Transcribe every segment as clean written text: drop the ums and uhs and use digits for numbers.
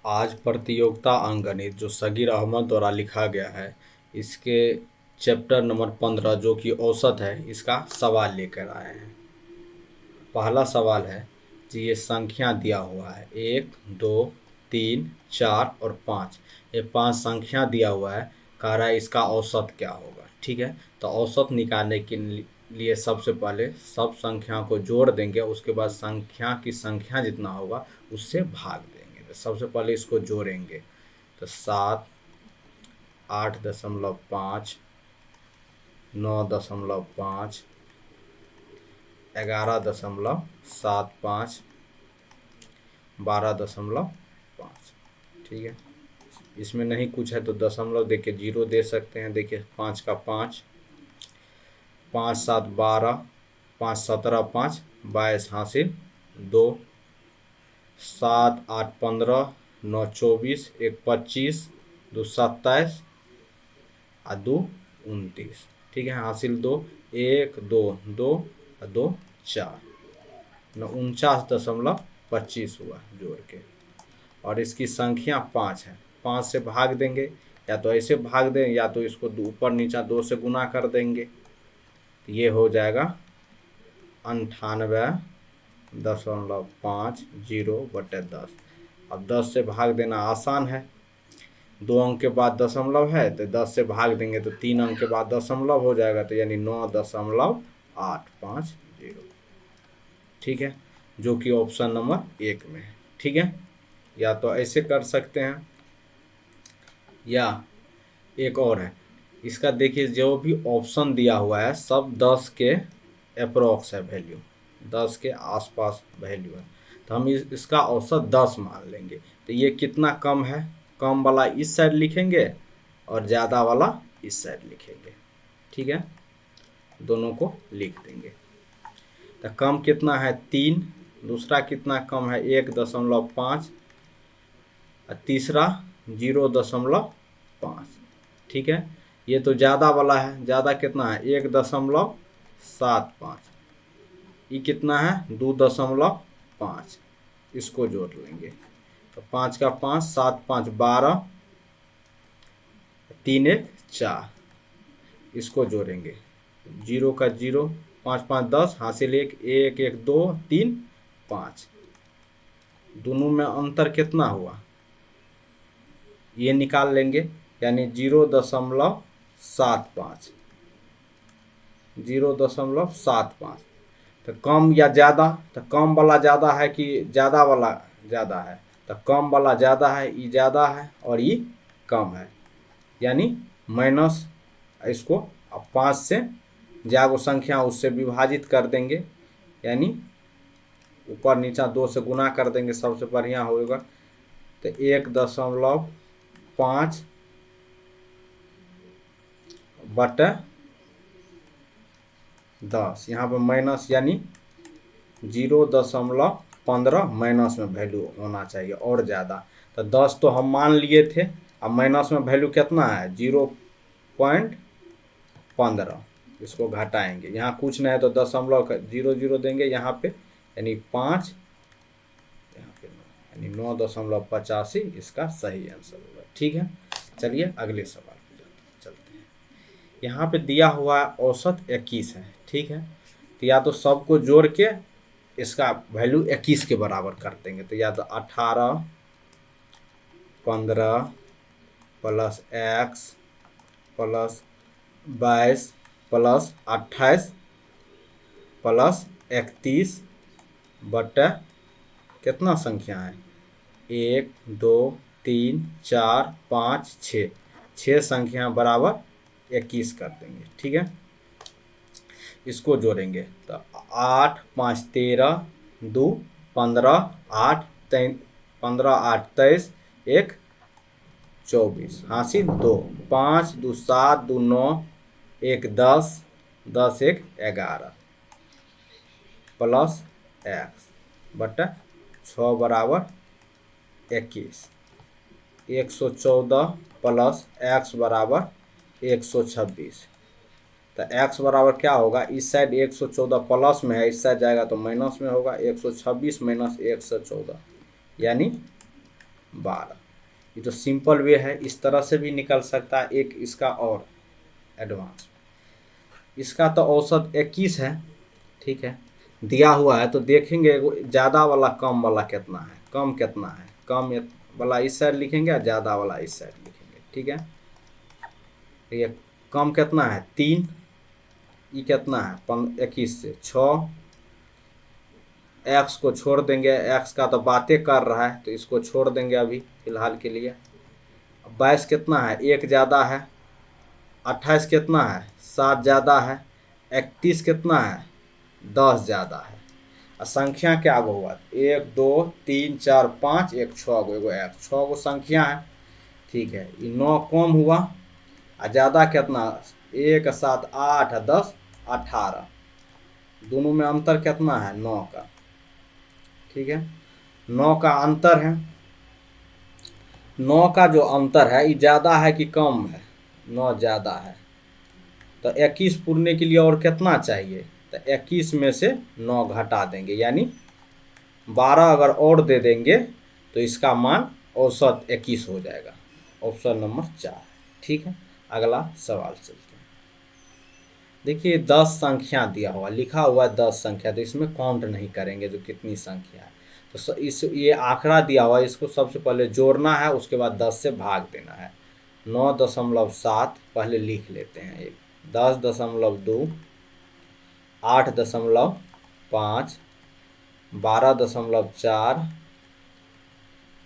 आज प्रतियोगिता अंकगणित जो सगीर अहमद द्वारा लिखा गया है, इसके चैप्टर नंबर 15 जो कि औसत है, इसका सवाल लेकर आए हैं। पहला सवाल है कि ये संख्या दिया हुआ है 1, 2, 3, 4 और 5। ये 5 संख्या दिया हुआ है। कह रहा है इसका औसत क्या होगा। ठीक है, तो औसत निकालने के लिए सबसे पहले सब संख्या को जोड़ देंगे, उसके बाद संख्या की संख्या जितना होगा उससे भाग देंगे। तो सबसे पहले इसको जोड़ेंगे तो 7, 8.5, 9.5, 11.75, 12.5। ठीक है, इसमें नहीं कुछ है तो दशमलव दे के 0 दे सकते हैं। देखिए 5 का 5, 5 7 12, 5 17, 5 22 हासिल 2, 7 8 15, 9 24, 1 25, 2 27 और 2 29। ठीक है, हासिल 2, 1 2 2 और 2 4, 49.25 हुआ जोड़ के। और इसकी संख्या 5 है। 5 से भाग देंगे, या तो ऐसे भाग दें या तो इसको ऊपर नीचा 2 से गुना कर देंगे। तो ये हो जाएगा 98.50/10। अब 10 से भाग देना आसान है। 2 अंक के बाद दशमलव है तो 10 से भाग देंगे तो 3 अंक के बाद दशमलव हो जाएगा, तो यानी 9.850। ठीक है, जो कि ऑप्शन नंबर 1 में है। ठीक है, या तो ऐसे कर सकते हैं या एक और है। इसका देखिए जो भी ऑप्शन दिया हुआ है सब 10 के अप्रोक्स है, वैल्यू 10 के आसपास वैल्यू है। तो हम इसका औसत 10 मान लेंगे। तो ये कितना कम है, कम वाला इस साइड लिखेंगे और ज़्यादा वाला इस साइड लिखेंगे। ठीक है, दोनों को लिख देंगे। तो कम कितना है 3, दूसरा कितना कम है 1.5 और तीसरा 0.5। ठीक है, ये तो ज़्यादा वाला है। ज़्यादा कितना है 1.75। ये कितना है 2.5। इसको जोड़ लेंगे तो 5 का 5, 7 5 12, 3 1 4। इसको जोड़ेंगे 0 का 0, 5 5 10, हासिल 1 1 1 2 3 5। दोनों में अंतर कितना हुआ ये निकाल लेंगे, यानी 0.75। 0.75। तो कम या ज़्यादा, तो कम वाला ज़्यादा है कि ज़्यादा वाला ज़्यादा है। तो कम वाला ज़्यादा है, ये ज़्यादा है और ये कम है, यानी माइनस। इसको अब 5 से जागो संख्या उससे विभाजित कर देंगे, यानी ऊपर नीचा 2 से गुना कर देंगे, सबसे बढ़िया होगा। तो 1.5 बटा 10, यहाँ पर माइनस, यानी 0.15 माइनस में वैल्यू होना चाहिए और ज़्यादा। तो 10 तो हम मान लिए थे, अब माइनस में वैल्यू कितना है 0.15। इसको घटाएंगे, यहाँ कुछ नहीं है तो दशमलव 0 0 देंगे यहाँ पे, यानी 5, यहाँ पे यानी 9.85 इसका सही आंसर होगा। ठीक है, चलिए अगले सवाल पे चलते हैं। यहाँ पे दिया हुआ औसत 21 है। ठीक है, तो या तो सबको जोड़ के इसका वैल्यू 21 के बराबर कर देंगे। तो या तो 18 15 plus x plus 22 plus 28 plus 31 बटा कितना संख्या है 1 2 3 4 5 6। 6 संख्या बराबर 21 कर देंगे। ठीक है, इसको जोड़ेंगे तो 8 5 13, 2 15, 8 15 8 23, 1 24, हासिल 2, 5 2 7, 2 9, 1 10, 10 1 11 प्लस x बटा 6 बराबर 21। 114 प्लस x बराबर 126। तो x बराबर क्या होगा, इस साइड 114 प्लस में है, इस साइड जाएगा तो माइनस में होगा। 126 माइनस 114 यानी 12। ये तो सिंपल वे है, इस तरह से भी निकल सकता है। एक इसका और एडवांस, इसका तो औसत 21 है, ठीक है, दिया हुआ है। तो देखेंगे ज़्यादा वाला कम वाला कितना है, कम कितना है, कम वाला इस साइड लिखेंगे और ज़्यादा वाला इस साइड लिखेंगे, ठीक है। ये कम कितना है 3, ये कितना है 21 से 6, एक्स को छोड़ देंगे, एक्स का तो बातें कर रहा है तो इसको छोड़ देंगे अभी फिलहाल के लिए। 22 कितना है, 1 ज़्यादा है। 28 कितना है, 7 ज़्यादा है। 31 कितना है, 10 ज़्यादा है। और संख्या क्या गो हुआ, 1 2 3 4 5 1 6 गो, एगो एक 6 गो संख्या है, ठीक है। ये 9 कम हुआ और ज़्यादा कितना, 1 7 8 10 18, दोनों में अंतर कितना है 9 का, ठीक है। 9 का अंतर है, 9 का जो अंतर है ये ज़्यादा है कि कम है, 9 ज़्यादा है। तो 21 पूरने के लिए और कितना चाहिए, तो 21 में से 9 घटा देंगे, यानी 12 अगर और दे देंगे तो इसका मान औसत 21 हो जाएगा। ऑप्शन नंबर 4, ठीक है। अगला सवाल चलते हैं। देखिए 10 संख्या दिया हुआ, लिखा हुआ है 10 संख्या, तो इसमें काउंट नहीं करेंगे जो कितनी संख्या है। तो इस ये आंकड़ा दिया हुआ है, इसको सबसे पहले जोड़ना है, उसके बाद 10 से भाग देना है। 9.7 पहले लिख लेते हैं, एक 10.2, 8.5, 12.4,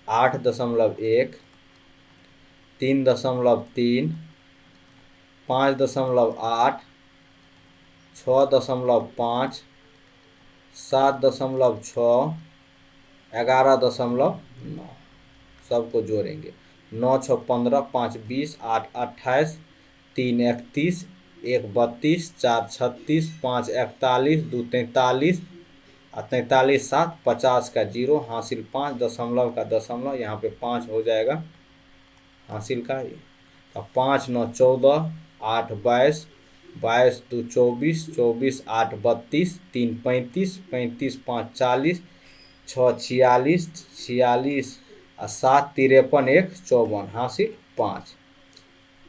8.1, 3.3, 5.8, 6.5, 7.6, 11.9, सबको जोड़ेंगे। 9 6 15, 5 20, 8 28, 3 31, 1 32, 4 36, 5 41, 2 43 और 43 7 50 का 0, हासिल 5, दशमलव का दशमलव, यहाँ पे 5 हो जाएगा हासिल का। तो 5 9 14, 8 22, 22 2 24, 24 8 32, 3 35, 35 5 40, 6 46, 46 और 7 53, 1 54, हासिल 5,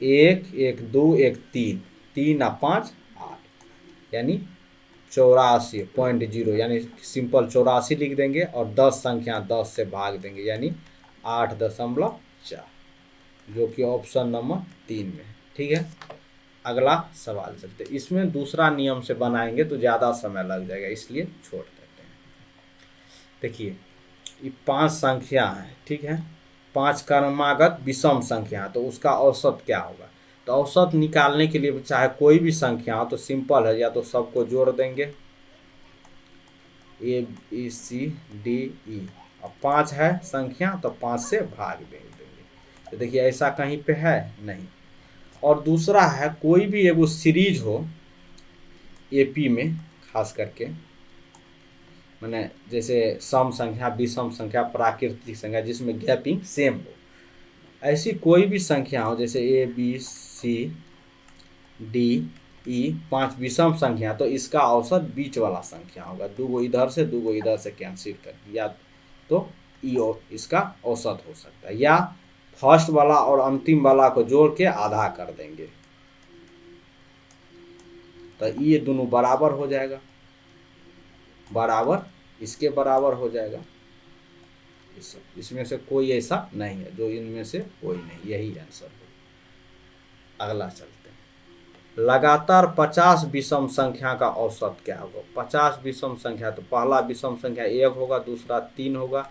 1 1 2 1 3, 3 और 5 8, यानी 84.0, यानी सिंपल 84 लिख देंगे और 10 संख्या 10 से भाग देंगे, यानी 8.4, जो कि ऑप्शन नंबर 3 में है, ठीक है। अगला सवाल चलते, इसमें दूसरा नियम से बनाएंगे तो ज़्यादा समय लग जाएगा, इसलिए छोड़ देते हैं। देखिए ये 5 संख्या है, ठीक है, 5 क्रमागत विषम संख्या, तो उसका औसत क्या होगा। तो औसत निकालने के लिए चाहे कोई भी संख्या हो तो सिंपल है, या तो सबको जोड़ देंगे A B C D E, और 5 है संख्या तो 5 से भाग देंगे। तो देखिए ऐसा कहीं पे है नहीं। और दूसरा है कोई भी एगो सीरीज हो एपी में, खास करके मैंने जैसे सम संख्या, विषम संख्या, प्राकृतिक संख्या, जिसमें गैपिंग सेम हो, ऐसी कोई भी संख्या हो जैसे A B C D E, 5 विषम संख्या, तो इसका औसत बीच वाला संख्या होगा, 2 गो इधर से 2 गो इधर से कैंसिल कर, या तो इसका औसत हो सकता है, या फर्स्ट वाला और अंतिम वाला को जोड़ के आधा कर देंगे, तो ये दोनों बराबर हो जाएगा, बराबर इसके बराबर हो जाएगा। इसमें से कोई ऐसा नहीं है, जो इनमें से कोई नहीं, यही आंसर हो। अगला चलते हैं, लगातार 50 विषम संख्या का औसत क्या होगा। 50 विषम संख्या, तो पहला विषम संख्या 1 होगा, दूसरा 3 होगा,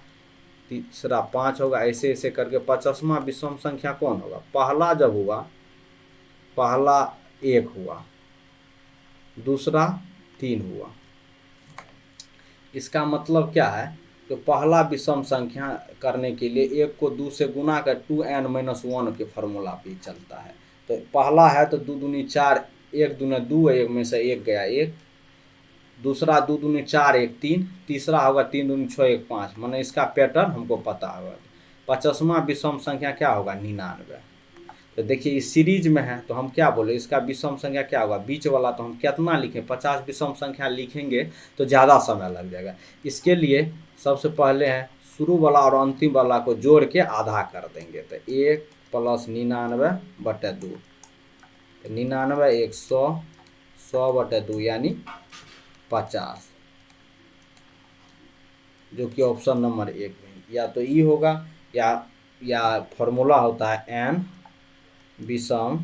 तीसरा 5 होगा, ऐसे ऐसे करके 50वां विषम संख्या कौन होगा। पहला जब हुआ, पहला 1 हुआ, दूसरा 3 हुआ, इसका मतलब क्या है, तो पहला विषम संख्या करने के लिए 1 को 2 से गुना कर 2n-1 के फार्मूला पे चलता है। तो पहला है तो 2 दूनी 4, 1 दूनी 2, 1 में से 1 गया 1, दूसरा 2 दूनी 4 1 3, तीसरा होगा 3 दूनी 6 1 5, माने इसका पैटर्न हमको पता होगा। 50वां विषम संख्या क्या होगा 99। तो देखिए इस सीरीज में है तो हम क्या बोले, इसका विषम संख्या क्या होगा, बीच वाला तो हम कितना लिखें, 50 विषम संख्या लिखेंगे तो ज़्यादा समय लग जाएगा। इसके लिए सबसे पहले है शुरू वाला और अंतिम वाला को जोड़ के आधा कर देंगे, तो 1 + 99/2, तो 99 1 100, 100/2 यानी 50, जो कि ऑप्शन नंबर 1 में या तो ई होगा या फॉर्मूला होता है n विषम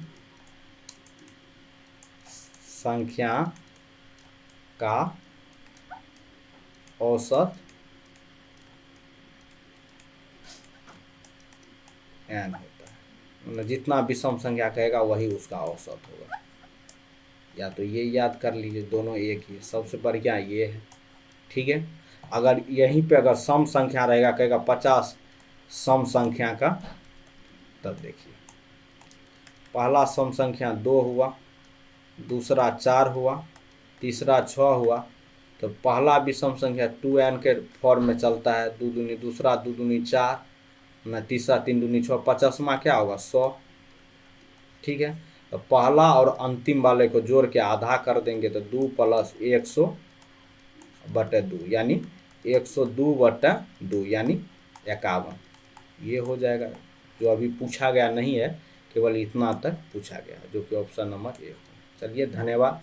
संख्या का औसत n होता है, मतलब जितना विषम संख्या कहेगा वही उसका औसत होगा। या तो ये याद कर लीजिए, दोनों एक ही, सबसे बढ़िया ये है। ठीक है, अगर यहीं पे अगर सम संख्या रहेगा, कहेगा 50 सम संख्या का, तब देखिए पहला सम संख्या 2 हुआ, दूसरा 4 हुआ, तीसरा 6 हुआ, तो पहला विषम संख्या 2n के फॉर्म में चलता है, 2 दूनी, दूसरा 2 दूनी 4, न तीसरा 3 दूनी 6, 50वां क्या होगा 100। ठीक है, तो पहला और अंतिम वाले को जोड़ के आधा कर देंगे तो 2 + 100/2 यानी 102/2 यानी 51, ये हो जाएगा। जो अभी पूछा गया नहीं है, केवल इतना तक पूछा गया, जो कि ऑप्शन नंबर 1। चलिए धन्यवाद।